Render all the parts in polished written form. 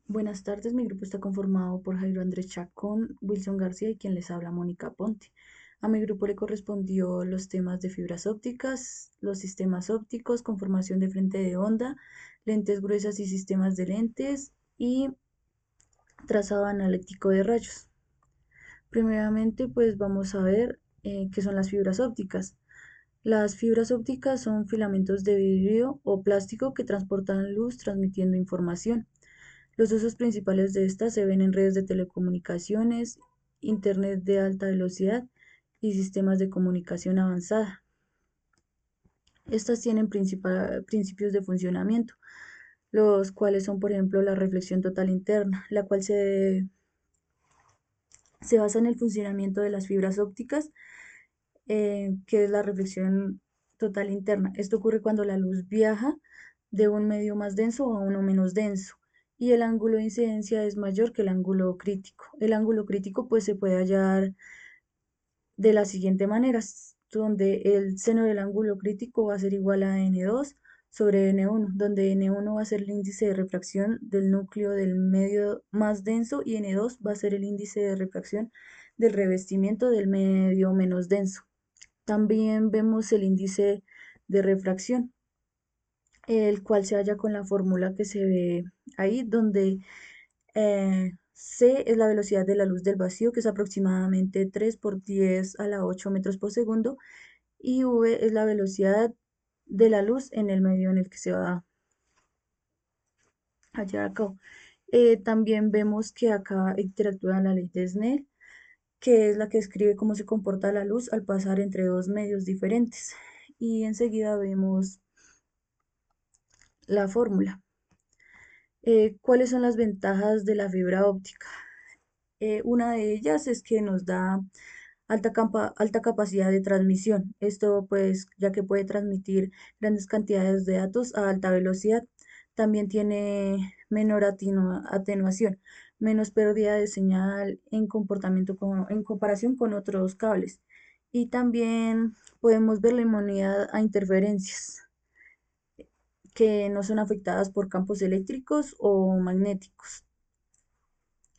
Buenas tardes, mi grupo está conformado por Jairo Andrés Chacón, Wilson García y quien les habla, Mónica Ponte. A mi grupo le correspondió los temas de fibras ópticas, los sistemas ópticos, conformación de frente de onda, lentes gruesas y sistemas de lentes y trazado analítico de rayos. Primeramente, pues vamos a ver qué son las fibras ópticas. Las fibras ópticas son filamentos de vidrio o plástico que transportan luz transmitiendo información. Los usos principales de estas se ven en redes de telecomunicaciones, Internet de alta velocidad y sistemas de comunicación avanzada. Estas tienen principios de funcionamiento, los cuales son, por ejemplo, la reflexión total interna, la cual se basa en el funcionamiento de las fibras ópticas, que es la reflexión total interna. Esto ocurre cuando la luz viaja de un medio más denso a uno menos denso y el ángulo de incidencia es mayor que el ángulo crítico. El ángulo crítico pues se puede hallar de la siguiente manera, donde el seno del ángulo crítico va a ser igual a n2 sobre n1, donde n1 va a ser el índice de refracción del núcleo del medio más denso y n2 va a ser el índice de refracción del revestimiento del medio menos denso. También vemos el índice de refracción, el cual se halla con la fórmula que se ve ahí, donde C es la velocidad de la luz del vacío, que es aproximadamente 3 por 10 a la 8 metros por segundo, y V es la velocidad de la luz en el medio en el que se va a llevar a cabo. También vemos que acá interactúa la ley de Snell, que es la que describe cómo se comporta la luz al pasar entre dos medios diferentes. Y enseguida vemos la fórmula. ¿Cuáles son las ventajas de la fibra óptica? Una de ellas es que nos da alta capacidad de transmisión. Esto pues ya que puede transmitir grandes cantidades de datos a alta velocidad. También tiene menor atenuación, menos pérdida de señal en comparación con otros cables. Y también podemos ver la inmunidad a interferencias que no son afectadas por campos eléctricos o magnéticos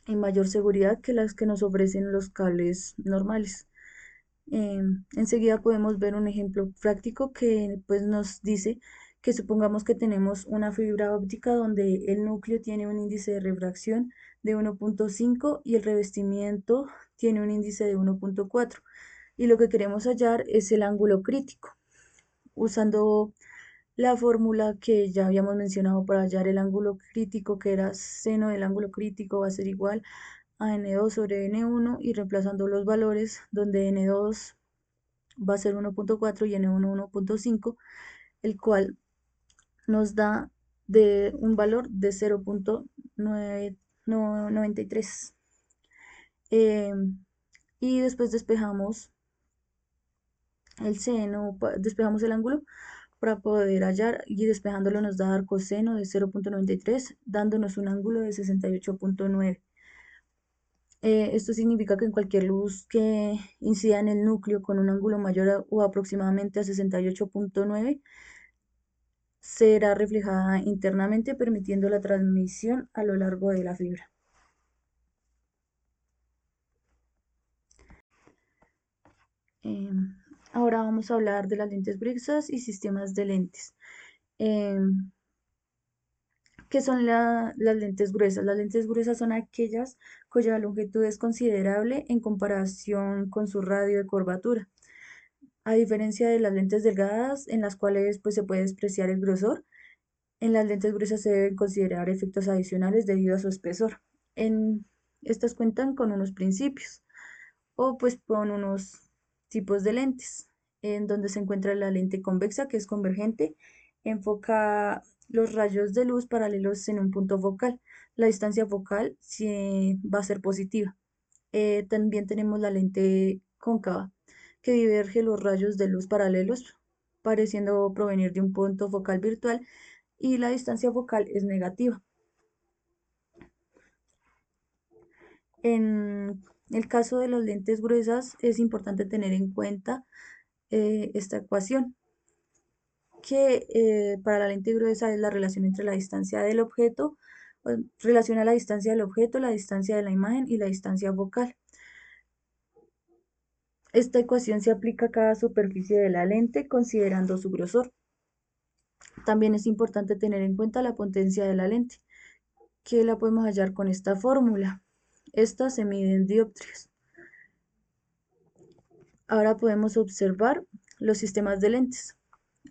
y mayor seguridad que las que nos ofrecen los cables normales. Enseguida podemos ver un ejemplo práctico que pues nos dice que supongamos que tenemos una fibra óptica donde el núcleo tiene un índice de refracción de 1.5 y el revestimiento tiene un índice de 1.4 y lo que queremos hallar es el ángulo crítico. Usando la fórmula que ya habíamos mencionado para hallar el ángulo crítico, que era seno del ángulo crítico va a ser igual a n2 sobre n1 y reemplazando los valores donde n2 va a ser 1.4 y n1 1.5, el cual nos da de un valor de 0.993. Eh, y después despejamos el ángulo para poder hallar y despejándolo nos da coseno de 0.93, dándonos un ángulo de 68.9. Esto significa que en cualquier luz que incida en el núcleo con un ángulo mayor o aproximadamente a 68.9 será reflejada internamente permitiendo la transmisión a lo largo de la fibra. Eh, Ahora vamos a hablar de las lentes gruesas y sistemas de lentes. Eh, ¿Qué son las lentes gruesas? Las lentes gruesas son aquellas cuya longitud es considerable en comparación con su radio de curvatura. A diferencia de las lentes delgadas, en las cuales pues, se puede despreciar el grosor, en las lentes gruesas se deben considerar efectos adicionales debido a su espesor. En, Estas cuentan con unos principios o pues con unos tipos de lentes, en donde se encuentra la lente convexa, que es convergente, enfoca los rayos de luz paralelos en un punto focal. La distancia focal sí va a ser positiva. También tenemos la lente cóncava, que diverge los rayos de luz paralelos, pareciendo provenir de un punto focal virtual, y la distancia focal es negativa. En el caso de las lentes gruesas es importante tener en cuenta esta ecuación, que para la lente gruesa es la relación entre la distancia del objeto, relaciona la distancia del objeto, la distancia de la imagen y la distancia focal. Esta ecuación se aplica a cada superficie de la lente considerando su grosor. También es importante tener en cuenta la potencia de la lente, que la podemos hallar con esta fórmula. Esta se mide en dioptrias. Ahora podemos observar los sistemas de lentes,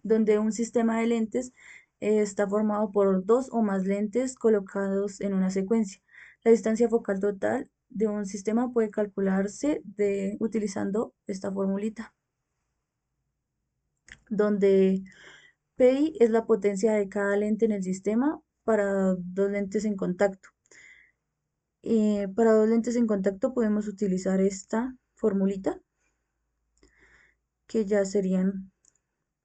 donde un sistema de lentes está formado por dos o más lentes colocados en una secuencia. La distancia focal total de un sistema puede calcularse utilizando esta formulita, donde Pi es la potencia de cada lente en el sistema para dos lentes en contacto. Para dos lentes en contacto podemos utilizar esta formulita, que ya serían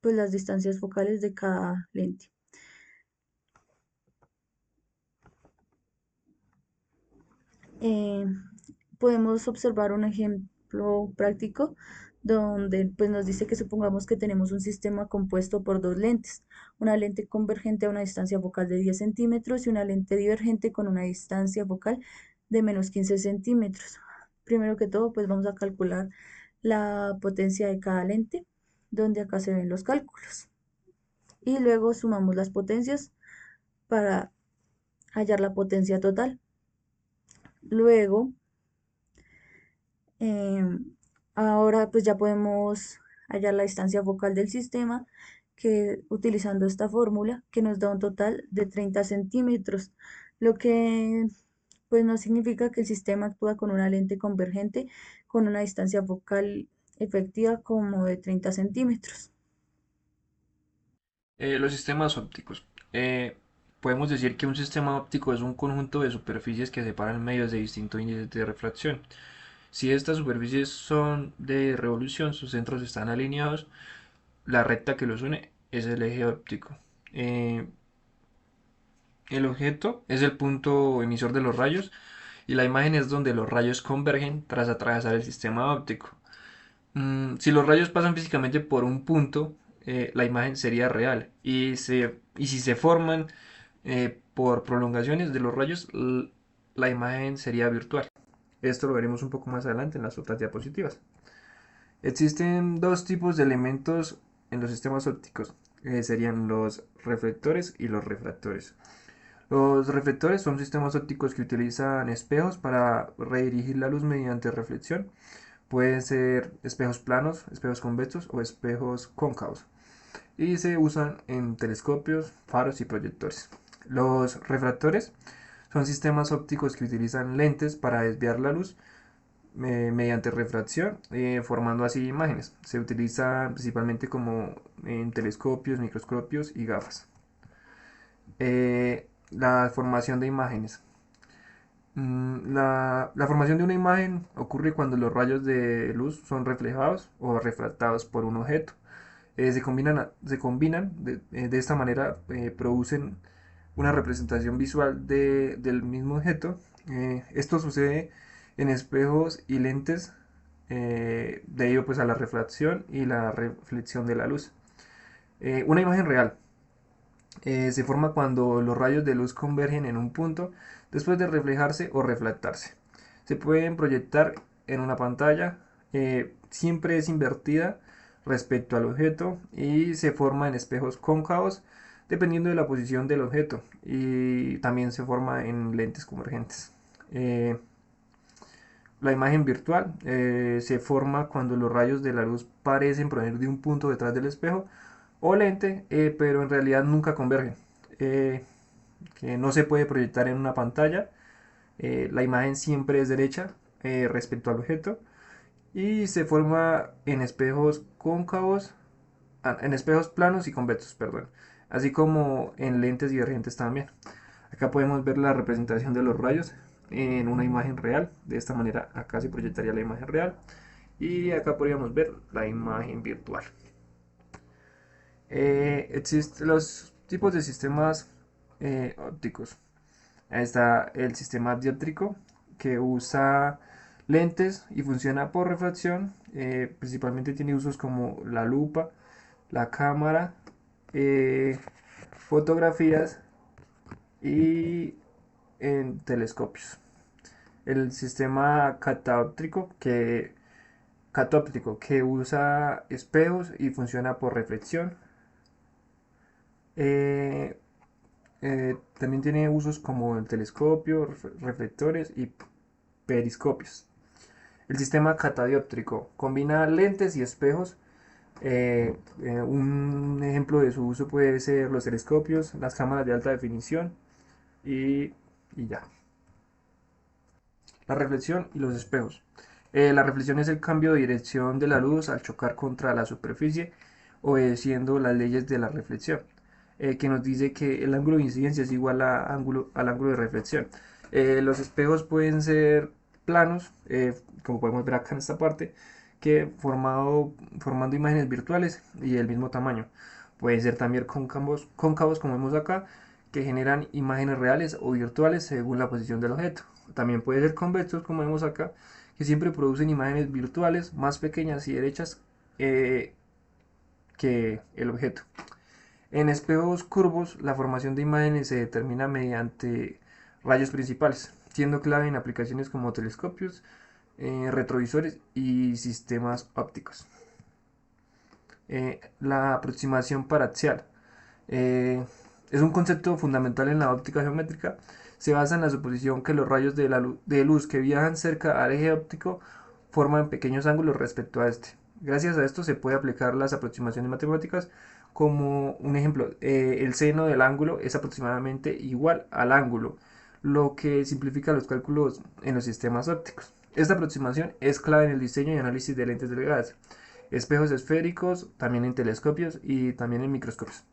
pues las distancias focales de cada lente. Eh, Podemos observar un ejemplo práctico donde pues, nos dice que supongamos que tenemos un sistema compuesto por dos lentes, una lente convergente a una distancia focal de 10 centímetros y una lente divergente con una distancia focal de menos 15 centímetros. Primero que todo, pues vamos a calcular la potencia de cada lente, donde acá se ven los cálculos. Y luego sumamos las potencias para hallar la potencia total. Luego, ahora pues ya podemos hallar la distancia focal del sistema que utilizando esta fórmula que nos da un total de 30 centímetros, lo que pues no significa que el sistema actúa con una lente convergente con una distancia focal efectiva como de 30 centímetros. Los sistemas ópticos. Podemos decir que un sistema óptico es un conjunto de superficies que separan medios de distintos índices de refracción. Si estas superficies son de revolución, sus centros están alineados, la recta que los une es el eje óptico. Eh, el objeto es el punto emisor de los rayos y la imagen es donde los rayos convergen tras atravesar el sistema óptico. Si los rayos pasan físicamente por un punto, la imagen sería real. Y si se forman por prolongaciones de los rayos, la imagen sería virtual. Esto lo veremos un poco más adelante en las otras diapositivas. Existen dos tipos de elementos en los sistemas ópticos. Serían los reflectores y los refractores. Los reflectores son sistemas ópticos que utilizan espejos para redirigir la luz mediante reflexión. Pueden ser espejos planos, espejos convexos o espejos cóncavos. Y se usan en telescopios, faros y proyectores. Los refractores son sistemas ópticos que utilizan lentes para desviar la luz mediante refracción, formando así imágenes. Se utiliza principalmente como en telescopios, microscopios y gafas. La formación de imágenes. La formación de una imagen ocurre cuando los rayos de luz son reflejados o refractados por un objeto. Se combinan de esta manera, producen una representación visual del mismo objeto. Esto sucede en espejos y lentes, debido pues a la refracción y la reflexión de la luz. Una imagen real se forma cuando los rayos de luz convergen en un punto después de reflejarse o refractarse. Se pueden proyectar en una pantalla, siempre es invertida respecto al objeto y se forma en espejos cóncavos dependiendo de la posición del objeto, y también se forma en lentes convergentes. La imagen virtual se forma cuando los rayos de la luz parecen provenir de un punto detrás del espejo o lente, pero en realidad nunca convergen. Eh, que no se puede proyectar en una pantalla. La imagen siempre es derecha respecto al objeto y se forma en espejos cóncavos, en espejos planos y convexos, perdón, así como en lentes divergentes también. Acá podemos ver la representación de los rayos en una imagen real. De esta manera acá se proyectaría la imagen real y acá podríamos ver la imagen virtual. Existen los tipos de sistemas ópticos. Ahí está el sistema dióptrico, que usa lentes y funciona por refracción. Principalmente tiene usos como la lupa, la cámara, fotografías y en telescopios. El sistema catóptrico que usa espejos y funciona por reflexión. Eh, También tiene usos como el telescopio, reflectores y periscopios. El sistema catadióptrico combina lentes y espejos. Un ejemplo de su uso puede ser los telescopios, las cámaras de alta definición y, y ya. La reflexión y los espejos. La reflexión es el cambio de dirección de la luz al chocar contra la superficie, obedeciendo las leyes de la reflexión, que nos dice que el ángulo de incidencia es igual al ángulo de reflexión. Los espejos pueden ser planos, como podemos ver acá en esta parte, que formando imágenes virtuales y del mismo tamaño. Pueden ser también cóncavos como vemos acá, que generan imágenes reales o virtuales según la posición del objeto. También puede ser convexos, como vemos acá, que siempre producen imágenes virtuales más pequeñas y derechas que el objeto. En espejos curvos, la formación de imágenes se determina mediante rayos principales, siendo clave en aplicaciones como telescopios, retrovisores y sistemas ópticos. La aproximación paraxial. Es un concepto fundamental en la óptica geométrica. Se basa en la suposición que los rayos de luz que viajan cerca al eje óptico forman pequeños ángulos respecto a este. Gracias a esto se puede aplicar las aproximaciones matemáticas como un ejemplo. El seno del ángulo es aproximadamente igual al ángulo, lo que simplifica los cálculos en los sistemas ópticos. Esta aproximación es clave en el diseño y análisis de lentes delgadas, espejos esféricos, también en telescopios y también en microscopios,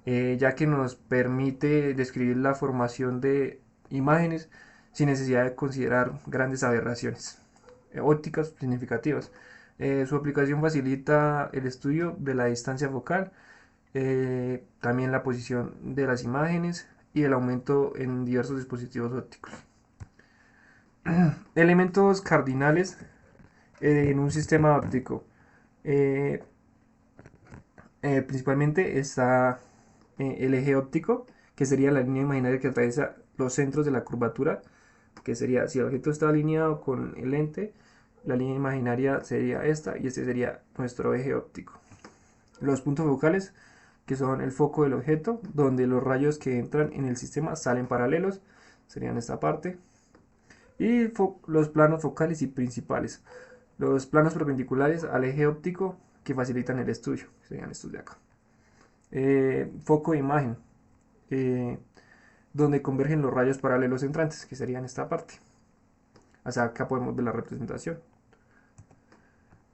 ya que nos permite describir la formación de imágenes sin necesidad de considerar grandes aberraciones ópticas significativas. Su aplicación facilita el estudio de la distancia focal, también la posición de las imágenes y el aumento en diversos dispositivos ópticos. Elementos cardinales en un sistema óptico. Eh, Principalmente está el eje óptico, que sería la línea imaginaria que atraviesa los centros de la curvatura, que sería, si el objeto está alineado con el lente, la línea imaginaria sería esta y este sería nuestro eje óptico. Los puntos focales, que son el foco del objeto, donde los rayos que entran en el sistema salen paralelos, serían esta parte. Y los planos focales y principales, los planos perpendiculares al eje óptico que facilitan el estudio, serían estos de acá. Foco de imagen, eh, donde convergen los rayos paralelos entrantes, que serían esta parte. Hasta acá podemos ver la representación.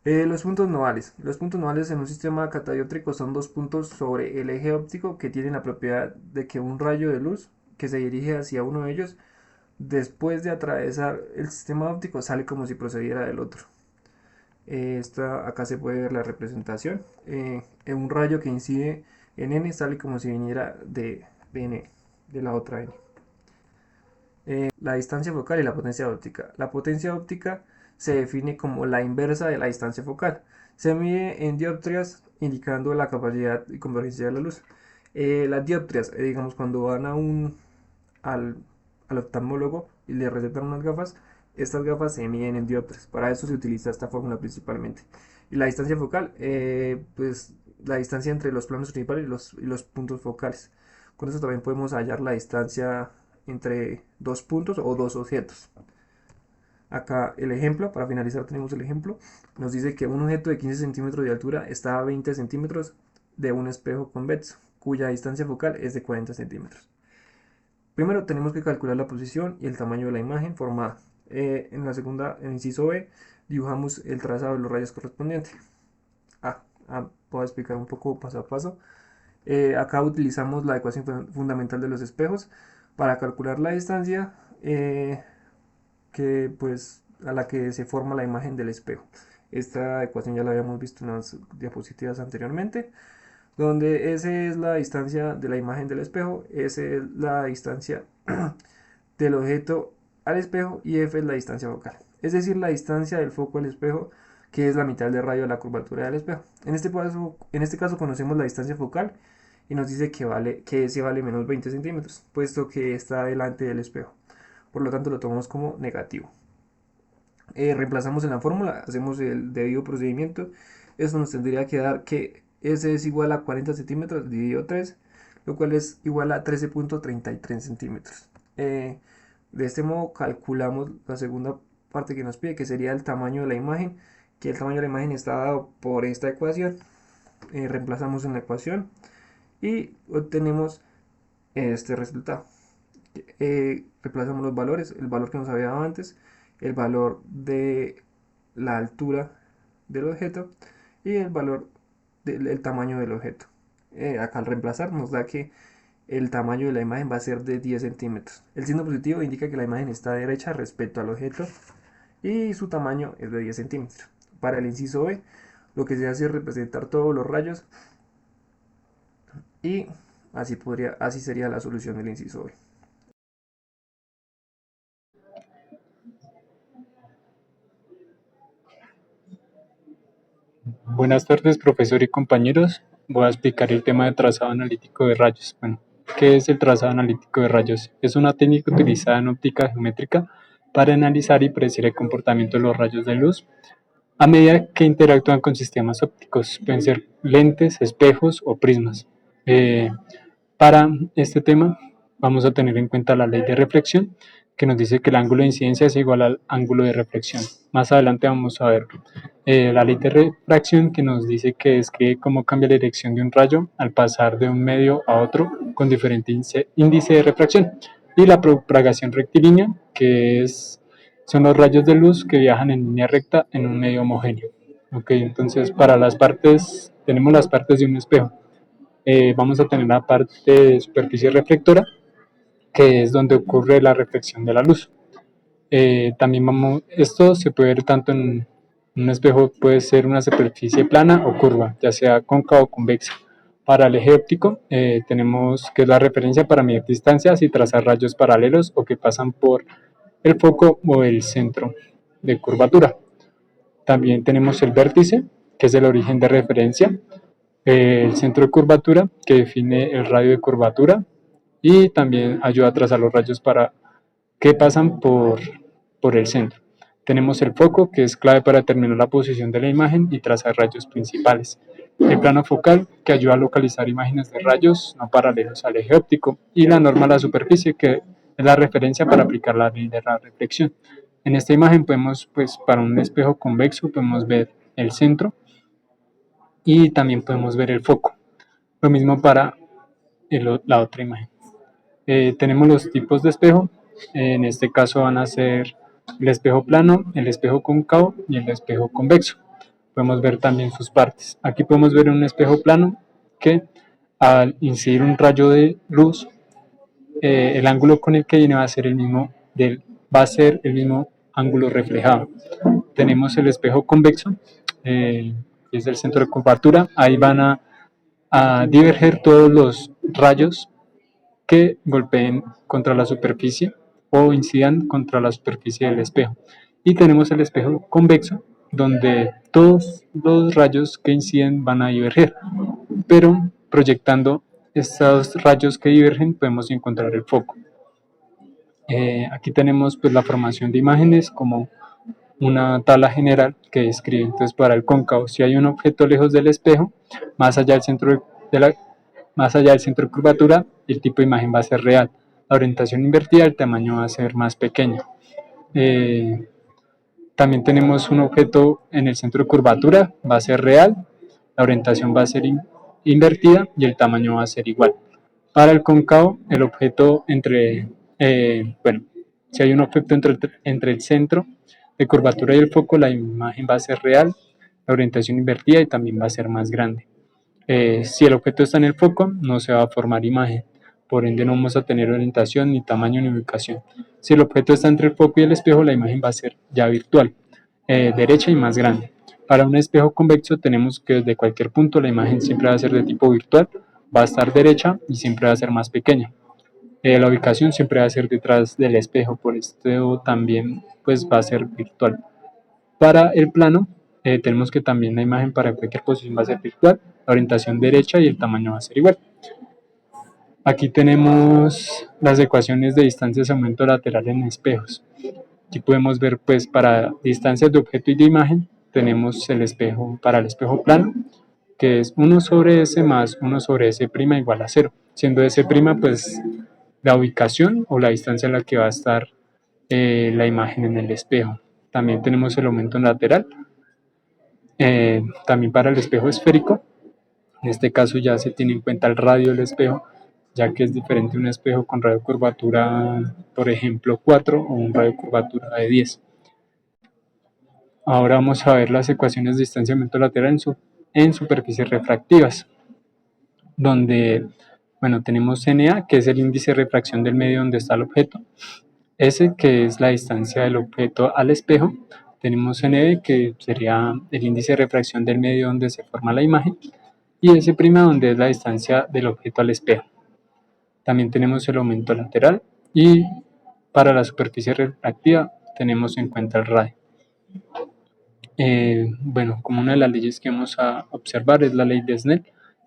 Los puntos nodales. Los puntos nodales en un sistema catadióptrico son dos puntos sobre el eje óptico que tienen la propiedad de que un rayo de luz que se dirige hacia uno de ellos, después de atravesar el sistema óptico, sale como si procediera del otro. Acá se puede ver la representación. En un rayo que incide en n sale como si viniera de n, de la otra n. La distancia focal y la potencia óptica. La potencia óptica se define como la inversa de la distancia focal. Se mide en dioptrias, indicando la capacidad y convergencia de la luz. Las dioptrias, digamos, cuando van al, al oftalmólogo y le recetan unas gafas, estas gafas se miden en dioptrias. Para eso se utiliza esta fórmula principalmente. Y la distancia focal, pues la distancia entre los planos principales y los puntos focales. Con eso también podemos hallar la distancia entre dos puntos o dos objetos. Acá el ejemplo, para finalizar tenemos el ejemplo, nos dice que un objeto de 15 centímetros de altura está a 20 centímetros de un espejo convexo, cuya distancia focal es de 40 centímetros. Primero tenemos que calcular la posición y el tamaño de la imagen formada. En la segunda, en el inciso B, dibujamos el trazado de los rayos correspondientes. Puedo explicar un poco paso a paso. Acá utilizamos la ecuación fundamental de los espejos para calcular la distancia pues, a la que se forma la imagen del espejo. Esta ecuación ya la habíamos visto en las diapositivas anteriormente, donde S es la distancia de la imagen del espejo, S es la distancia del objeto al espejo y F es la distancia focal, es decir, la distancia del foco al espejo, que es la mitad del radio de la curvatura del espejo. En este caso conocemos la distancia focal y nos dice que S vale menos 20 centímetros, puesto que está delante del espejo. por lo tanto lo tomamos como negativo. Reemplazamos en la fórmula, hacemos el debido procedimiento. Esto nos tendría que dar que S es igual a 40 centímetros dividido 3, lo cual es igual a 13.33 centímetros. De este modo calculamos la segunda parte que nos pide, que sería el tamaño de la imagen, que el tamaño de la imagen está dado por esta ecuación. Reemplazamos en la ecuación y obtenemos este resultado. Reemplazamos los valores, el valor que nos había dado antes, el valor de la altura del objeto y el valor del tamaño del objeto. Acá al reemplazar nos da que el tamaño de la imagen va a ser de 10 centímetros. El signo positivo indica que la imagen está derecha respecto al objeto y su tamaño es de 10 centímetros. Para el inciso B, lo que se hace es representar todos los rayos y así sería la solución del inciso B. Buenas tardes, profesor y compañeros. Voy a explicar el tema de trazado analítico de rayos. Bueno, ¿qué es el trazado analítico de rayos? Es una técnica utilizada en óptica geométrica para analizar y predecir el comportamiento de los rayos de luz a medida que interactúan con sistemas ópticos. Pueden ser lentes, espejos o prismas. Eh, para este tema vamos a tener en cuenta la ley de reflexión, que nos dice que el ángulo de incidencia es igual al ángulo de reflexión. Más adelante vamos a ver la ley de refracción, que nos dice que describe cómo cambia la dirección de un rayo al pasar de un medio a otro con diferente índice de refracción. Y la propagación rectilínea, que son los rayos de luz que viajan en línea recta en un medio homogéneo. Ok, entonces para las partes, tenemos las partes de un espejo. Vamos a tener la parte de superficie reflectora, que es donde ocurre la reflexión de la luz. También esto se puede ver tanto en un espejo, puede ser una superficie plana o curva, ya sea cóncava o convexa. Para el eje óptico tenemos que es la referencia para medir distancias y trazar rayos paralelos o que pasan por el foco o el centro de curvatura. También tenemos el vértice, que es el origen de referencia, el centro de curvatura, que define el radio de curvatura y también ayuda a trazar los rayos que pasan por el centro. Tenemos el foco, que es clave para determinar la posición de la imagen y trazar rayos principales. El plano focal, que ayuda a localizar imágenes de rayos no paralelos al eje óptico. Y la norma de la superficie, que es la referencia para aplicar la ley de la reflexión. En esta imagen podemos, pues para un espejo convexo, podemos ver el centro y también podemos ver el foco. Lo mismo para la otra imagen. Tenemos los tipos de espejo. En este caso van a ser el espejo plano, el espejo cóncavo y el espejo convexo. Podemos ver también sus partes. Aquí podemos ver un espejo plano que al incidir un rayo de luz, el ángulo con el que viene va a ser el mismo ángulo reflejado. Tenemos el espejo convexo, que es el centro de curvatura. Ahí van a diverger todos los rayos que golpeen contra la superficie o incidan contra la superficie del espejo. Y tenemos el espejo convexo, donde todos los rayos que inciden van a diverger, pero proyectando estos rayos que divergen podemos encontrar el foco. Aquí tenemos pues la formación de imágenes como una tabla general que describe. Entonces, para el cóncavo, si hay un objeto lejos del espejo, más allá del centro de la más allá del centro de curvatura, el tipo de imagen va a ser real. La orientación invertida, el tamaño va a ser más pequeño. También tenemos un objeto en el centro de curvatura, va a ser real, la orientación va a ser invertida y el tamaño va a ser igual. Para el cóncavo, el objeto si hay un objeto entre el centro de curvatura y el foco, la imagen va a ser real, la orientación invertida y también va a ser más grande. Si el objeto está en el foco, no se va a formar imagen, por ende no vamos a tener orientación, ni tamaño, ni ubicación. Si el objeto está entre el foco y el espejo, la imagen va a ser ya virtual, derecha y más grande. Para un espejo convexo tenemos que desde cualquier punto la imagen siempre va a ser de tipo virtual, va a estar derecha y siempre va a ser más pequeña. La ubicación siempre va a ser detrás del espejo, por esto también pues va a ser virtual. Para el plano, tenemos que también la imagen para cualquier posición va a ser virtual, la orientación derecha y el tamaño va a ser igual. Aquí tenemos las ecuaciones de distancias de aumento lateral en espejos. Aquí podemos ver, pues, para distancias de objeto y de imagen, tenemos el espejo para el espejo plano, que es 1 sobre S más 1 sobre S' igual a 0, siendo S', pues, la ubicación o la distancia en la que va a estar la imagen en el espejo. También tenemos el aumento lateral, también para el espejo esférico. En este caso ya se tiene en cuenta el radio del espejo, ya que es diferente un espejo con radio curvatura, por ejemplo, 4 o un radio curvatura de 10. Ahora vamos a ver las ecuaciones de distanciamiento lateral en superficies refractivas, donde, bueno, tenemos NA, que es el índice de refracción del medio donde está el objeto, S, que es la distancia del objeto al espejo, tenemos NB, que sería el índice de refracción del medio donde se forma la imagen, y S', donde es la distancia del objeto al espejo. También tenemos el aumento lateral, y para la superficie refractiva tenemos en cuenta el radio. Bueno, como una de las leyes que vamos a observar es la ley de Snell,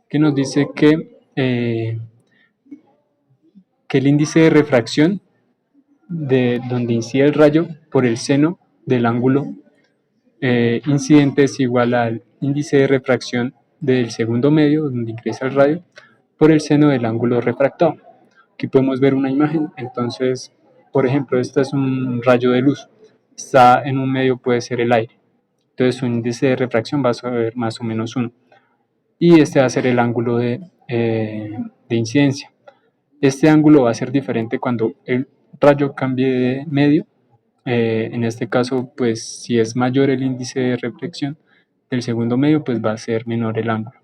que nos dice que el índice de refracción de donde incide el rayo por el seno del ángulo incidente es igual al índice de refracción del segundo medio donde ingresa el rayo por el seno del ángulo refractado. Aquí podemos ver una imagen, entonces, por ejemplo, este es un rayo de luz, está en un medio, puede ser el aire, entonces su índice de refracción va a ser más o menos 1, y este va a ser el ángulo de incidencia. Este ángulo va a ser diferente cuando el rayo cambie de medio. En este caso, pues si es mayor el índice de reflexión del segundo medio, pues va a ser menor el ángulo.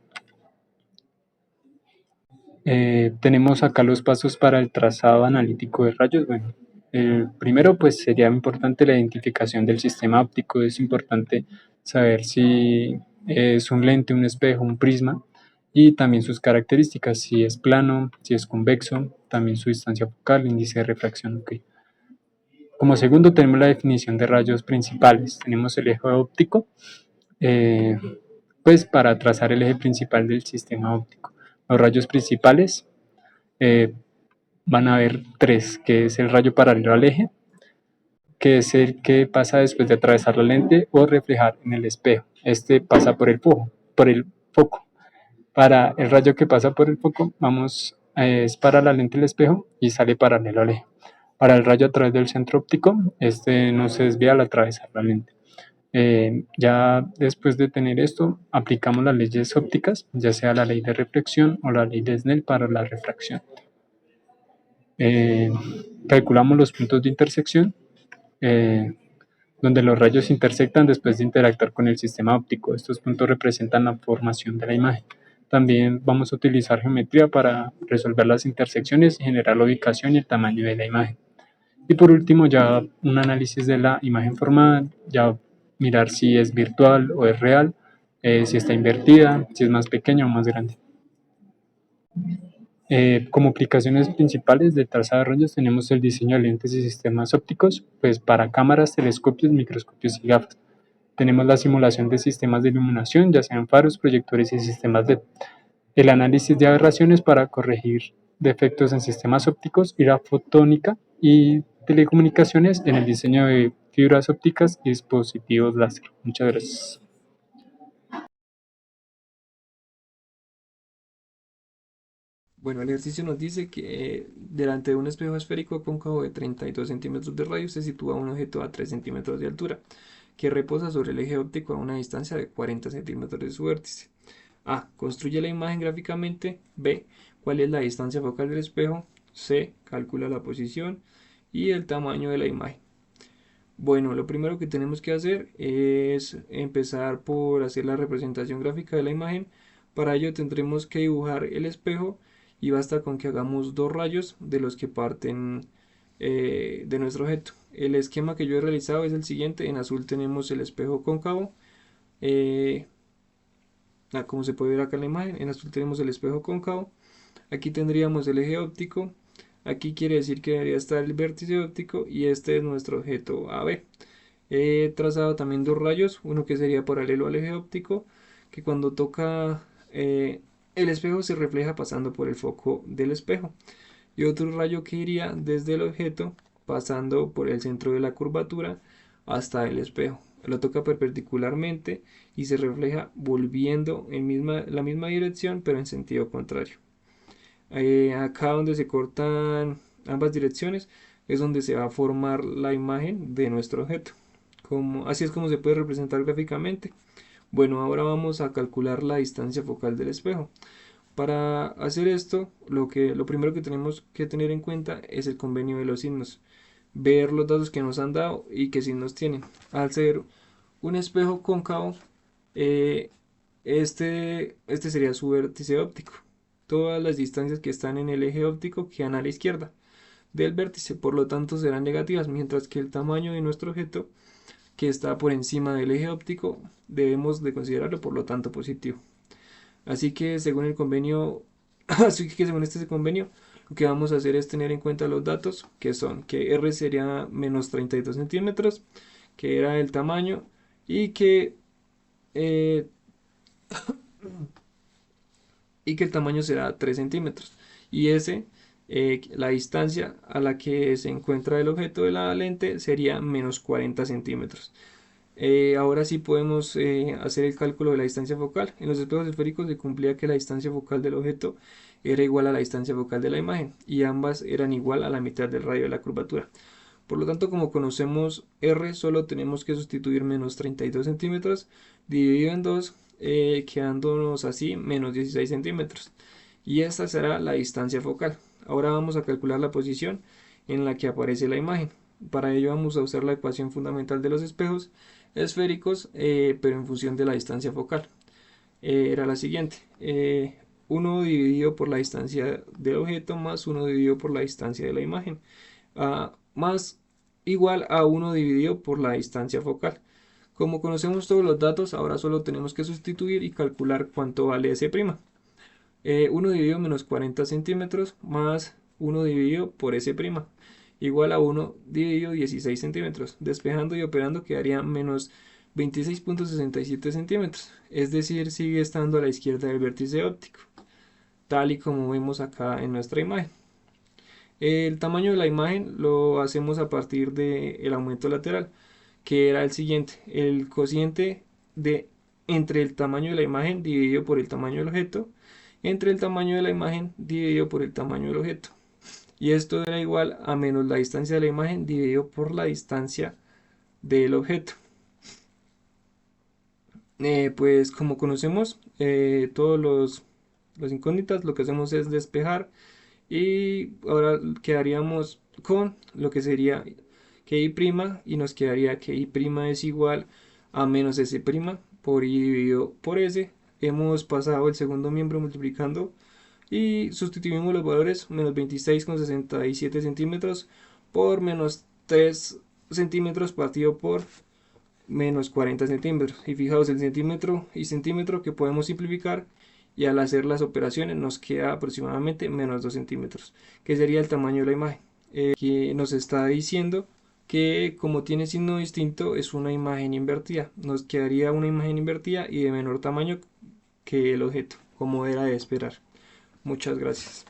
Tenemos acá los pasos para el trazado analítico de rayos. Bueno, primero pues sería importante la identificación del sistema óptico. Es importante saber si es un lente, un espejo, un prisma, y también sus características, si es plano, si es convexo, también su distancia focal, índice de refracción. Okay. Como segundo tenemos la definición de rayos principales. Tenemos el eje óptico, pues para trazar el eje principal del sistema óptico. Los rayos principales van a haber 3, que es el rayo paralelo al eje, que es el que pasa después de atravesar la lente o reflejar en el espejo. Este pasa por el foco. Para el rayo que pasa por el foco, es para la lente del espejo y sale paralelo al eje. Para el rayo a través del centro óptico, este no se desvía al atravesar la lente. Ya después de tener esto, aplicamos las leyes ópticas, ya sea la ley de reflexión o la ley de Snell para la refracción. Calculamos los puntos de intersección, donde los rayos intersectan después de interactuar con el sistema óptico. Estos puntos representan la formación de la imagen. También vamos a utilizar geometría para resolver las intersecciones y generar la ubicación y el tamaño de la imagen. Y por último, ya un análisis de la imagen formada, ya mirar si es virtual o es real, si está invertida, si es más pequeña o más grande. Como aplicaciones principales de trazado de rayos tenemos el diseño de lentes y sistemas ópticos, pues para cámaras, telescopios, microscopios y gafas. Tenemos la simulación de sistemas de iluminación, ya sean faros, proyectores y sistemas LED. El análisis de aberraciones para corregir defectos en sistemas ópticos y la fotónica y telecomunicaciones en el diseño de fibras ópticas y dispositivos láser. Muchas gracias. Bueno, el ejercicio nos dice que delante de un espejo esférico cóncavo de 32 centímetros de radio se sitúa un objeto a 3 centímetros de altura, que reposa sobre el eje óptico a una distancia de 40 centímetros de su vértice. A. Construye la imagen gráficamente. B. ¿Cuál es la distancia focal del espejo? C. Calcula la posición y el tamaño de la imagen. Bueno, lo primero que tenemos que hacer es empezar por hacer la representación gráfica de la imagen. Para ello tendremos que dibujar el espejo y basta con que hagamos dos rayos de los que parten de nuestro objeto. El esquema que yo he realizado es el siguiente. En azul tenemos el espejo cóncavo. eh, Como se puede ver acá en la imagen, en azul tenemos el espejo cóncavo. Aquí tendríamos el eje óptico. Aquí quiere decir que debería estar el vértice óptico y este es nuestro objeto AB. He trazado también dos rayos, uno que sería paralelo al eje óptico, que cuando toca el espejo se refleja pasando por el foco del espejo y otro rayo que iría desde el objeto pasando por el centro de la curvatura hasta el espejo. Lo toca perpendicularmente y se refleja volviendo en la misma dirección pero en sentido contrario. Acá donde se cortan ambas direcciones es donde se va a formar la imagen de nuestro objeto. Así es como se puede representar gráficamente. Bueno, ahora vamos a calcular la distancia focal del espejo. Para hacer esto, lo primero que tenemos que tener en cuenta es el convenio de los signos. Ver los datos que nos han dado y qué signos tienen. Al ser un espejo cóncavo, eh, este sería su vértice óptico. Todas las distancias que están en el eje óptico quedan a la izquierda del vértice, por lo tanto serán negativas, mientras que el tamaño de nuestro objeto, que está por encima del eje óptico, debemos de considerarlo por lo tanto positivo. Así que según el convenio, así que según este convenio, lo que vamos a hacer es tener en cuenta los datos, que son que R sería menos 32 centímetros, que era el tamaño, y eh, que el tamaño será 3 centímetros. Y S, la distancia a la que se encuentra el objeto de la lente sería menos 40 centímetros. Ahora sí podemos hacer el cálculo de la distancia focal. En los espejos esféricos se cumplía que la distancia focal del objeto era igual a la distancia focal de la imagen y ambas eran igual a la mitad del radio de la curvatura. Por lo tanto, como conocemos R, solo tenemos que sustituir menos 32 centímetros dividido en 2, quedándonos así menos 16 centímetros. Y esta será la distancia focal. Ahora vamos a calcular la posición en la que aparece la imagen. Para ello vamos a usar la ecuación fundamental de los espejos esféricos, pero en función de la distancia focal. Era la siguiente. 1 dividido por la distancia del objeto más 1 dividido por la distancia de la imagen. Más igual a 1 dividido por la distancia focal. Como conocemos todos los datos, ahora solo tenemos que sustituir y calcular cuánto vale S'. 1 dividido menos 40 centímetros más 1 dividido por S' igual a 1 dividido 16 centímetros. Despejando y operando quedaría menos 26.67 centímetros. Es decir, sigue estando a la izquierda del vértice óptico, tal y como vemos acá en nuestra imagen. El tamaño de la imagen lo hacemos a partir del aumento lateral, que era el siguiente: el cociente de entre el tamaño de la imagen dividido por el tamaño del objeto, entre el tamaño de la imagen dividido por el tamaño del objeto. Y esto era igual a menos la distancia de la imagen dividido por la distancia del objeto. Pues como conocemos todos los incógnitas, lo que hacemos es despejar y ahora quedaríamos con lo que sería que i' y nos quedaría que i' es igual a menos s' por i dividido por s. Hemos pasado el segundo miembro multiplicando y sustituimos los valores: menos 26,67 centímetros por menos 3 centímetros partido por menos 40 centímetros. Y fijaos, el centímetro y centímetro que podemos simplificar, y al hacer las operaciones nos queda aproximadamente menos 2 centímetros, que sería el tamaño de la imagen. Que nos está diciendo que como tiene signo distinto es una imagen invertida. Nos quedaría una imagen invertida y de menor tamaño que el objeto, como era de esperar. Muchas gracias.